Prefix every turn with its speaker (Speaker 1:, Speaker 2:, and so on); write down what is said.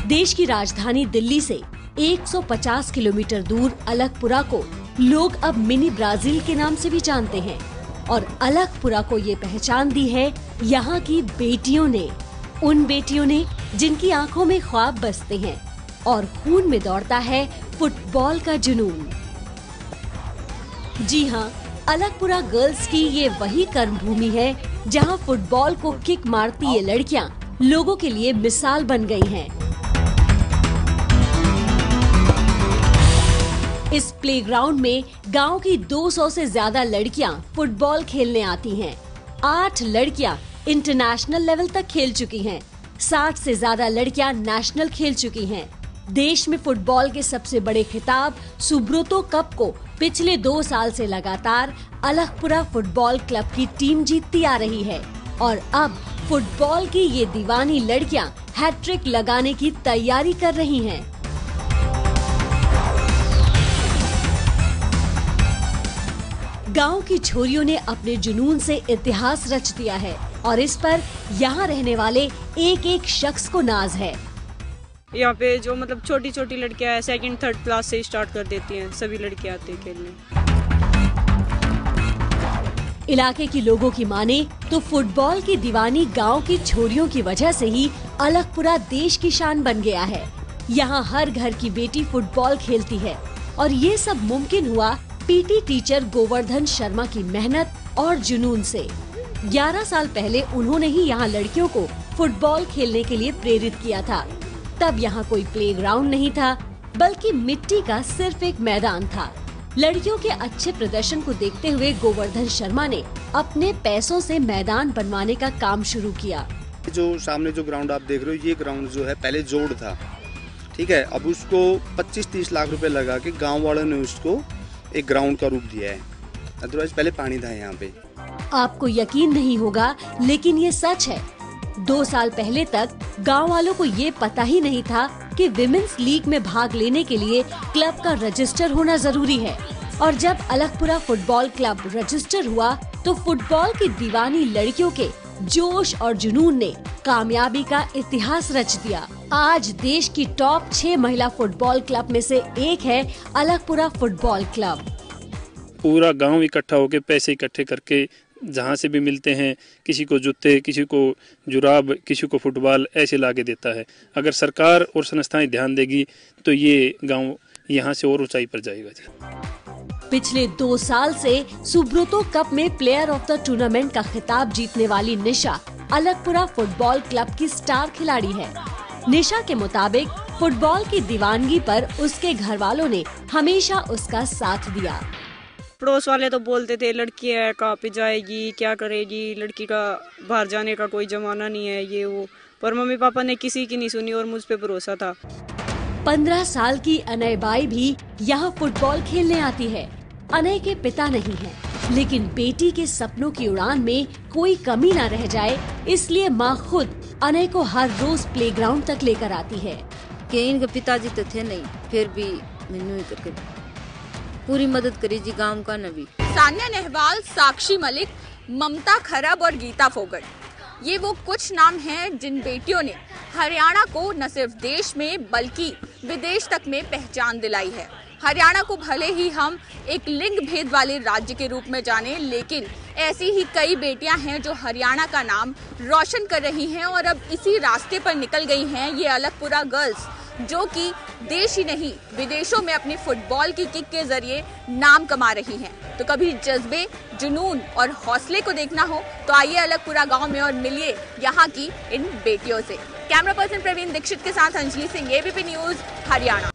Speaker 1: देश की राजधानी दिल्ली से 150 किलोमीटर दूर अलकपुरा को लोग अब मिनी ब्राजील के नाम से भी जानते हैं और अलकपुरा को ये पहचान दी है यहाँ की बेटियों ने, उन बेटियों ने जिनकी आंखों में ख्वाब बसते हैं और खून में दौड़ता है फुटबॉल का जुनून। जी हाँ, अलकपुरा गर्ल्स की ये वही कर्मभूमि है जहाँ फुटबॉल को किक मारती ये लड़कियाँ लोगों के लिए मिसाल बन गई हैं। इस प्लेग्राउंड में गांव की 200 से ज्यादा लड़कियां फुटबॉल खेलने आती हैं। 8 लड़कियां इंटरनेशनल लेवल तक खेल चुकी हैं। 60 से ज्यादा लड़कियां नेशनल खेल चुकी हैं। देश में फुटबॉल के सबसे बड़े खिताब सुब्रोतो कप को पिछले 2 साल से लगातार अलकपुरा फुटबॉल क्लब की टीम जीतती आ रही है और अब फुटबॉल की ये दीवानी लड़कियां हैट्रिक लगाने की तैयारी कर रही हैं। गांव की छोरियों ने अपने जुनून से इतिहास रच दिया है और इस पर यहाँ रहने वाले एक एक शख्स को नाज है।
Speaker 2: यहाँ पे जो मतलब छोटी छोटी लड़कियां हैं, 2nd 3rd क्लास से स्टार्ट कर देती हैं, सभी लड़कियां आती हैं खेलने।
Speaker 1: इलाके के लोगों की माने तो फुटबॉल की दीवानी गांव की छोरियों की वजह से ही अलकपुरा देश की शान बन गया है। यहाँ हर घर की बेटी फुटबॉल खेलती है और ये सब मुमकिन हुआ पीटी टीचर गोवर्धन शर्मा की मेहनत और जुनून से। 11 साल पहले उन्होंने ही यहाँ लड़कियों को फुटबॉल खेलने के लिए प्रेरित किया था। तब यहाँ कोई प्लेग्राउंड नहीं था, बल्कि मिट्टी का सिर्फ एक मैदान था। लड़कियों के अच्छे प्रदर्शन को देखते हुए गोवर्धन शर्मा ने अपने पैसों से मैदान बनवाने का काम शुरू किया।
Speaker 3: जो सामने जो ग्राउंड आप देख रहे हो, ये ग्राउंड जो है पहले जोड़ था, ठीक है। अब उसको 25-30 लाख रुपए लगा के गाँव वालों ने उसको एक ग्राउंड का रूप दिया है। अदरवाइज पहले पानी था यहाँ पे।
Speaker 1: आपको यकीन नहीं होगा, लेकिन ये सच है। 2 साल पहले तक गांव वालों को ये पता ही नहीं था कि विमेंस लीग में भाग लेने के लिए क्लब का रजिस्टर होना जरूरी है। और जब अलकपुरा फुटबॉल क्लब रजिस्टर हुआ तो फुटबॉल की दीवानी लड़कियों के जोश और जुनून ने कामयाबी का इतिहास रच दिया। आज देश की टॉप 6 महिला फुटबॉल क्लब में से एक है अलकपुरा फुटबॉल क्लब।
Speaker 4: पूरा गांव इकट्ठा होकर पैसे इकट्ठे करके जहां से भी मिलते हैं, किसी को जूते, किसी को जुराब, किसी को फुटबॉल ऐसे लाके देता है। अगर सरकार और संस्थाएं ध्यान देगी तो ये गांव यहां से और ऊंचाई पर जाएगा जी।
Speaker 1: पिछले 2 साल से सुब्रोतो कप में प्लेयर ऑफ द टूर्नामेंट का खिताब जीतने वाली निशा अलकपुरा फुटबॉल क्लब की स्टार खिलाड़ी है। निशा के मुताबिक फुटबॉल की दीवानगी पर उसके घर वालों ने हमेशा उसका साथ दिया।
Speaker 2: पड़ोस वाले तो बोलते थे लड़की है, कहाँ पे जाएगी, क्या करेगी, लड़की का बाहर जाने का कोई जमाना नहीं है, ये वो। पर मम्मी पापा ने किसी की नहीं सुनी और मुझ पे भरोसा था।
Speaker 1: 15 साल की अनय बाई भी यहाँ फुटबॉल खेलने आती है। अनय के पिता नहीं है, लेकिन बेटी के सपनों की उड़ान में कोई कमी न रह जाए, इसलिए माँ खुद अनय को हर रोज प्लेग्राउंड तक लेकर आती है।
Speaker 5: कि इनके पिताजी तो थे नहीं, फिर भी मैंने ही करके पूरी मदद करी जी गांव का नबी।
Speaker 6: सान्या नेहवाल, साक्षी मलिक, ममता खरब और गीता फोगट, ये वो कुछ नाम हैं जिन बेटियों ने हरियाणा को न सिर्फ देश में बल्कि विदेश तक में पहचान दिलाई है। हरियाणा को भले ही हम एक लिंग भेद वाले राज्य के रूप में जाने, लेकिन ऐसी ही कई बेटियां हैं जो हरियाणा का नाम रोशन कर रही हैं और अब इसी रास्ते पर निकल गई हैं ये अलकपुरा गर्ल्स, जो कि देश ही नहीं विदेशों में अपनी फुटबॉल की किक के जरिए नाम कमा रही हैं। तो कभी जज्बे, जुनून और हौसले को देखना हो तो आइए अलकपुरा गांव में और मिलिए यहाँ की इन बेटियों से। कैमरा पर्सन प्रवीण दीक्षित के साथ अंजलि सिंह, एबीपी न्यूज, हरियाणा।